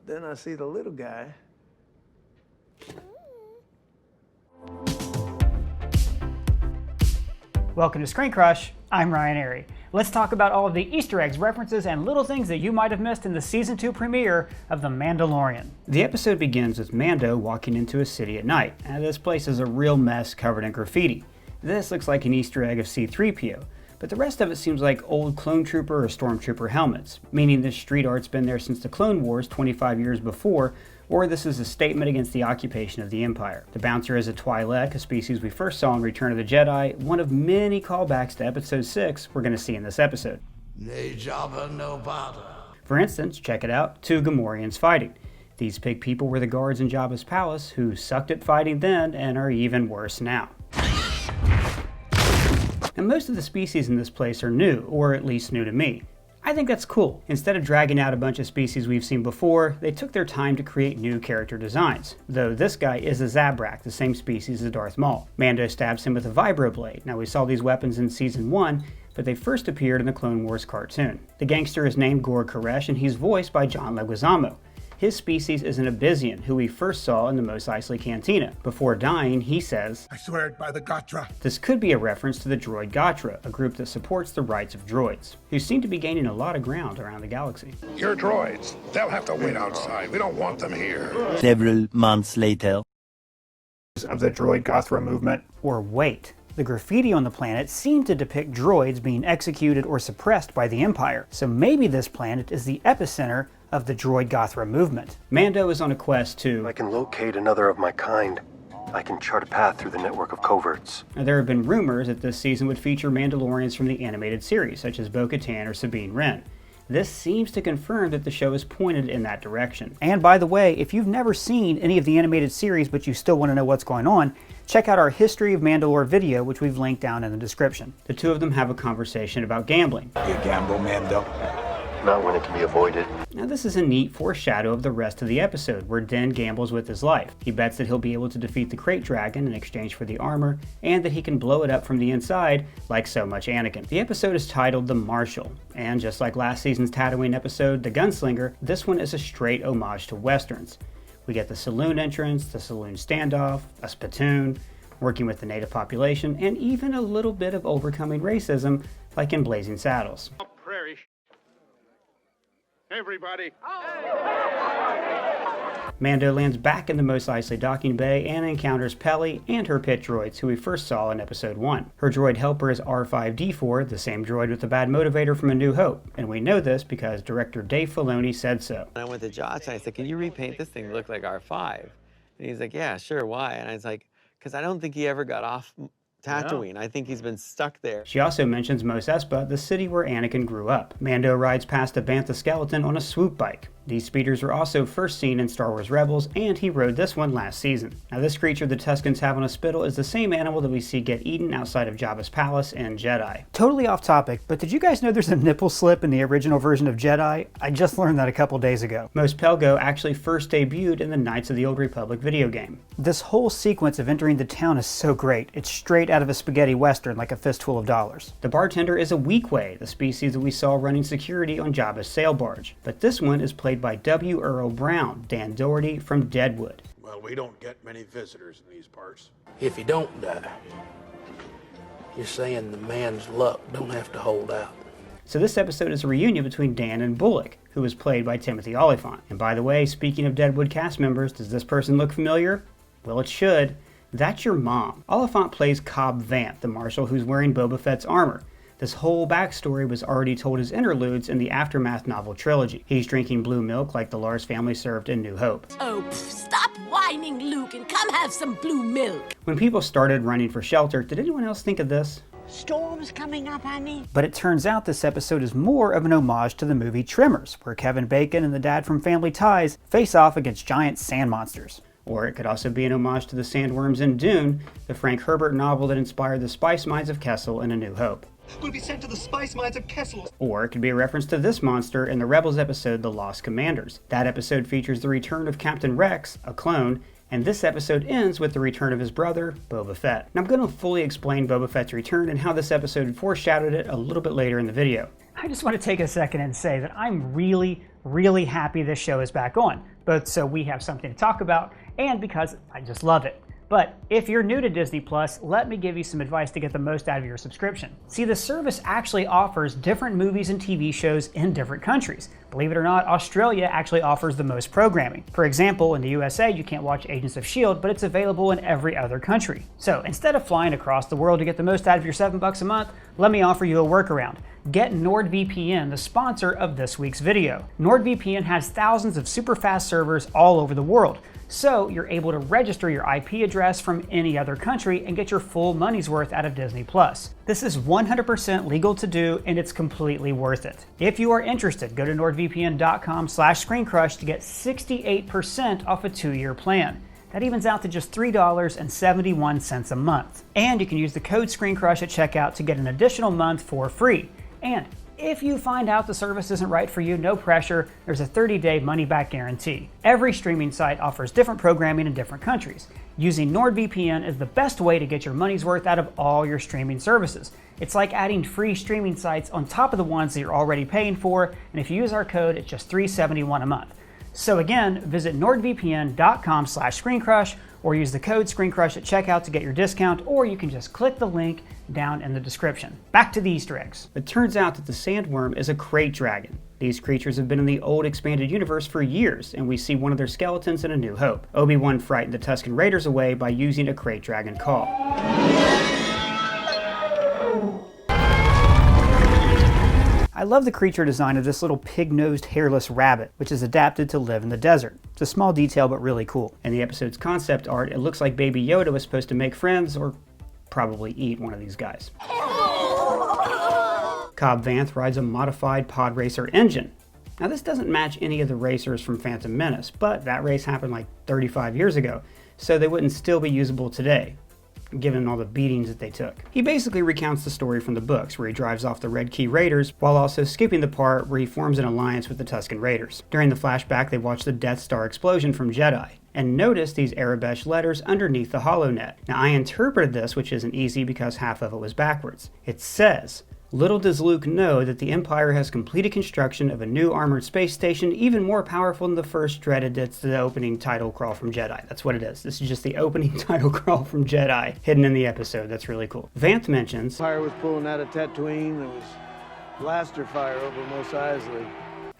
But then I see the little guy. Welcome to ScreenCrush, I'm Ryan Airy. Let's talk about all of the Easter eggs, references, and little things that you might have missed in the Season 2 premiere of The Mandalorian. The episode begins with Mando walking into a city at night, and this place is a real mess covered in graffiti. This looks like an Easter egg of C-3PO, but the rest of it seems like old clone trooper or stormtrooper helmets, meaning this street art's been there since the Clone Wars 25 years before, or this is a statement against the occupation of the Empire. The bouncer is a Twi'lek, a species we first saw in Return of the Jedi, one of many callbacks to Episode 6 we're going to see in this episode. For instance, check it out, 2 Gamorreans fighting. These pig people were the guards in Jabba's palace who sucked at fighting then and are even worse now. And most of the species in this place are new, or at least new to me. I think that's cool. Instead of dragging out a bunch of species we've seen before, they took their time to create new character designs. Though this guy is a Zabrak, the same species as Darth Maul. Mando stabs him with a vibroblade. Now we saw these weapons in Season 1, but they first appeared in the Clone Wars cartoon. The gangster is named Gor Koresh and he's voiced by John Leguizamo. His species is an Abyssian, who we first saw in the Mos Eisley Cantina. Before dying, he says, "I swear it by the Gatra." This could be a reference to the droid Gatra, a group that supports the rights of droids, who seem to be gaining a lot of ground around the galaxy. Your droids, they'll have to wait outside. We don't want them here. Several months later. Of the droid Gothra movement. Or wait. The graffiti on the planet seemed to depict droids being executed or suppressed by the Empire, so maybe this planet is the epicenter of the droid Gothra movement. Mando is on a quest to... I can locate another of my kind. I can chart a path through the network of coverts. Now, there have been rumors that this season would feature Mandalorians from the animated series, such as Bo-Katan or Sabine Wren. This seems to confirm that the show is pointed in that direction. And by the way, if you've never seen any of the animated series but you still want to know what's going on, check out our History of Mandalore video, which we've linked down in the description. The two of them have a conversation about gambling. You gamble, Mando? Not when it can be avoided. Now this is a neat foreshadow of the rest of the episode, where Din gambles with his life. He bets that he'll be able to defeat the Crate Dragon in exchange for the armor, and that he can blow it up from the inside, like so much Anakin. The episode is titled The Marshal, and just like last season's Tatooine episode, The Gunslinger, this one is a straight homage to Westerns. We get the saloon entrance, the saloon standoff, a spittoon, working with the native population, and even a little bit of overcoming racism, like in Blazing Saddles. Prairie. Everybody. Mando lands back in the Mos Eisley docking bay and encounters Peli and her pit droids, who we first saw in Episode 1. Her droid helper is R5-D4, the same droid with the bad motivator from A New Hope, and we know this because director Dave Filoni said so. I went to Josh and I said, "Can you repaint this thing to look like R5?" And he's like, "Yeah, sure, why?" And I was like, "Because I don't think he ever got off Tatooine. I think he's been stuck there." She also mentions Mos Espa, the city where Anakin grew up. Mando rides past a bantha skeleton on a swoop bike. These speeders were also first seen in Star Wars Rebels, and he rode this one last season. Now this creature the Tuskens have on a spittle is the same animal that we see get eaten outside of Jabba's palace in Jedi. Totally off topic, but did you guys know there's a nipple slip in the original version of Jedi? I just learned that a couple days ago. Mos Pelgo actually first debuted in the Knights of the Old Republic video game. This whole sequence of entering the town is so great. It's straight out of a spaghetti western like a fistful of dollars. The bartender is a Weequay, the species that we saw running security on Jabba's sail barge. But this one is played by W. Earl Brown, Dan Doherty from Deadwood. Well, we don't get many visitors in these parts. If you don't die, you're saying the man's luck don't have to hold out. So this episode is a reunion between Dan and Bullock, who was played by Timothy Olyphant. And by the way, speaking of Deadwood cast members, does this person look familiar? Well, it should. That's your mom. Olyphant plays Cobb Vanth, the marshal who's wearing Boba Fett's armor. This whole backstory was already told as interludes in the Aftermath novel trilogy. He's drinking blue milk like the Lars family served in New Hope. Oh, stop whining, Luke, and come have some blue milk. When people started running for shelter, did anyone else think of this? Storm's coming up, honey. But it turns out this episode is more of an homage to the movie Tremors, where Kevin Bacon and the dad from Family Ties face off against giant sand monsters. Or it could also be an homage to the sandworms in Dune, the Frank Herbert novel that inspired the spice mines of Kessel in A New Hope. We'll be sent to the spice mines of Kessel. Or it could be a reference to this monster in the Rebels episode The Lost Commanders. That episode features the return of Captain Rex, a clone, and this episode ends with the return of his brother, Boba Fett. Now I'm going to fully explain Boba Fett's return and how this episode foreshadowed it a little bit later in the video. I just want to take a second and say that I'm really happy this show is back on, both so we have something to talk about and because I just love it. But if you're new to Disney Plus, let me give you some advice to get the most out of your subscription. See, the service actually offers different movies and TV shows in different countries. Believe it or not, Australia actually offers the most programming. For example, in the USA, you can't watch Agents of S.H.I.E.L.D., but it's available in every other country. So instead of flying across the world to get the most out of your $7 a month, let me offer you a workaround. Get NordVPN, the sponsor of this week's video. NordVPN has thousands of super fast servers all over the world, so you're able to register your IP address from any other country and get your full money's worth out of Disney Plus. This is 100% legal to do, and it's completely worth it. If you are interested, go to nordvpn.com/ScreenCrush to get 68% off a 2-year plan. That evens out to just $3.71 a month. And you can use the code ScreenCrush at checkout to get an additional month for free. And if you find out the service isn't right for you, no pressure, there's a 30-day money-back guarantee. Every streaming site offers different programming in different countries. Using NordVPN is the best way to get your money's worth out of all your streaming services. It's like adding free streaming sites on top of the ones that you're already paying for, and if you use our code, it's just $3.71 a month. So again, visit nordvpn.com/ScreenCrush or use the code ScreenCrush at checkout to get your discount, or you can just click the link down in the description. Back to the Easter eggs. It turns out that the sandworm is a crate dragon. These creatures have been in the old expanded universe for years, and we see one of their skeletons in A New Hope. Obi-Wan frightened the Tusken Raiders away by using a crate dragon call. I love the creature design of this little pig-nosed hairless rabbit, which is adapted to live in the desert. It's a small detail, but really cool. In the episode's concept art, it looks like Baby Yoda was supposed to make friends, or probably eat one of these guys. Cobb Vanth rides a modified pod racer engine. Now this doesn't match any of the racers from Phantom Menace, but that race happened like 35 years ago, so they wouldn't still be usable today, given all the beatings that they took. He basically recounts the story from the books, where he drives off the Red Key Raiders, while also skipping the part where he forms an alliance with the Tusken Raiders. During the flashback, they watch the Death Star explosion from Jedi, and notice these Arabesh letters underneath the HoloNet. Now I interpreted this, which isn't easy because half of it was backwards. It says, "Little does Luke know that the Empire has completed construction of a new armored space station even more powerful than the first dreaded." It's the opening title crawl from Jedi. That's what it is. This is just the opening title crawl from Jedi, hidden in the episode. That's really cool. Vanth mentions, Empire was pulling out of Tatooine. There was blaster fire over Mos Eisley.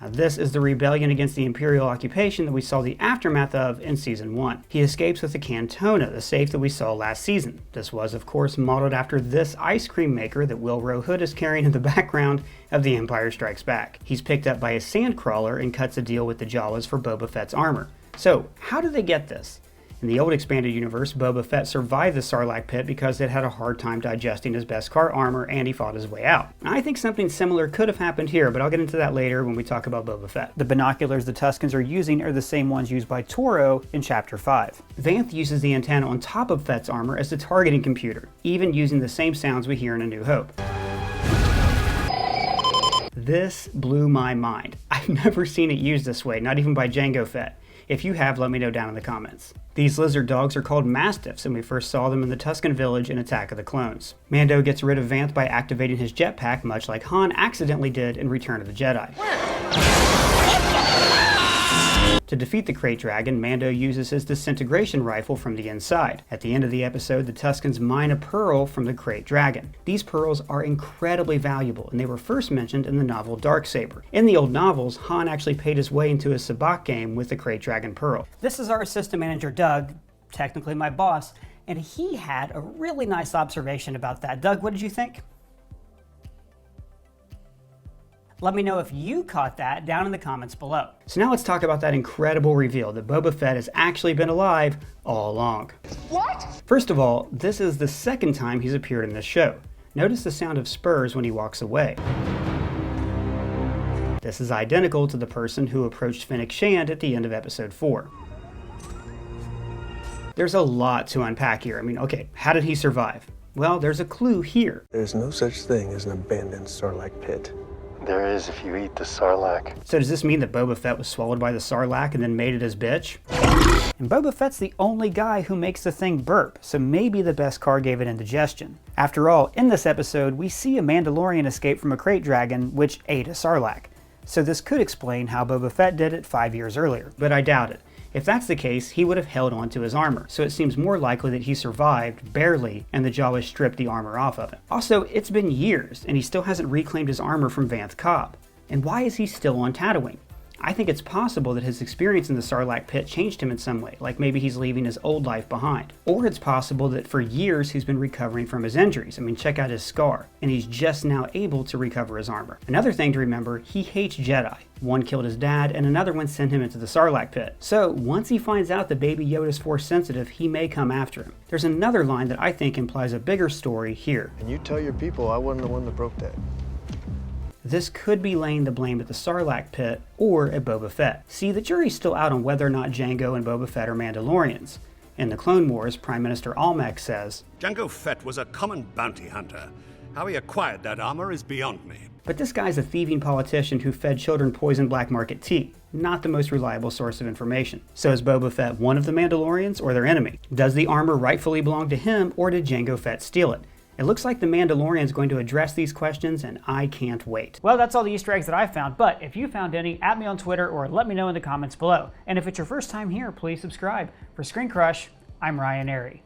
Now, this is the rebellion against the Imperial occupation that we saw the aftermath of in Season 1. He escapes with the Cantona, the safe that we saw last season. This was, of course, modeled after this ice cream maker that Will Rowe-Hood is carrying in the background of The Empire Strikes Back. He's picked up by a sandcrawler and cuts a deal with the Jawas for Boba Fett's armor. So, how did they get this? In the old expanded universe, Boba Fett survived the Sarlacc pit because it had a hard time digesting his Beskar armor, and he fought his way out. I think something similar could have happened here, but I'll get into that later when we talk about Boba Fett. The binoculars the Tuskens are using are the same ones used by Toro in Chapter 5. Vanth uses the antenna on top of Fett's armor as the targeting computer, even using the same sounds we hear in A New Hope. This blew my mind. I've never seen it used this way, not even by Jango Fett. If you have, let me know down in the comments. These lizard dogs are called Mastiffs, and we first saw them in the Tusken village in Attack of the Clones. Mando gets rid of Vanth by activating his jetpack, much like Han accidentally did in Return of the Jedi. To defeat the Krayt Dragon, Mando uses his disintegration rifle from the inside. At the end of the episode, the Tuskens mine a pearl from the Krayt Dragon. These pearls are incredibly valuable, and they were first mentioned in the novel Darksaber. In the old novels, Han actually paid his way into a sabacc game with the Krayt Dragon pearl. This is our assistant manager, Doug, technically my boss, and he had a really nice observation about that. Doug, what did you think? Let me know if you caught that down in the comments below. So now let's talk about that incredible reveal that Boba Fett has actually been alive all along. What? First of all, this is the second time he's appeared in this show. Notice the sound of spurs when he walks away. This is identical to the person who approached Fennec Shand at the end of episode 4. There's a lot to unpack here. I mean, okay, how did he survive? Well, there's a clue here. There's no such thing as an abandoned Sarlacc pit. There is if you eat the Sarlacc. So does this mean that Boba Fett was swallowed by the Sarlacc and then made it his bitch? And Boba Fett's the only guy who makes the thing burp, so maybe the Beskar gave it indigestion. After all, in this episode, we see a Mandalorian escape from a crate dragon, which ate a Sarlacc. So this could explain how Boba Fett did it 5 years earlier, but I doubt it. If that's the case, he would have held on to his armor, so it seems more likely that he survived, barely, and the Jawas stripped the armor off of him. Also, it's been years, and he still hasn't reclaimed his armor from Vanth Cobb. And why is he still on Tatooine? I think it's possible that his experience in the Sarlacc pit changed him in some way, like maybe he's leaving his old life behind. Or it's possible that for years he's been recovering from his injuries. I mean, check out his scar, and he's just now able to recover his armor. Another thing to remember, he hates Jedi. One killed his dad, and another one sent him into the Sarlacc pit. So, once he finds out that Baby Yoda's Force sensitive, he may come after him. There's another line that I think implies a bigger story here. And you tell your people I wasn't the one that broke that. This could be laying the blame at the Sarlacc pit or at Boba Fett. See, the jury's still out on whether or not Jango and Boba Fett are Mandalorians. In the Clone Wars, Prime Minister Almec says, Jango Fett was a common bounty hunter. How he acquired that armor is beyond me. But this guy's a thieving politician who fed children poisoned black market tea. Not the most reliable source of information. So is Boba Fett one of the Mandalorians or their enemy? Does the armor rightfully belong to him, or did Jango Fett steal it? It looks like the Mandalorian is going to address these questions, and I can't wait. Well, that's all the Easter eggs that I found, but if you found any, at me on Twitter or let me know in the comments below. And if it's your first time here, please subscribe. For ScreenCrush, I'm Ryan Airy.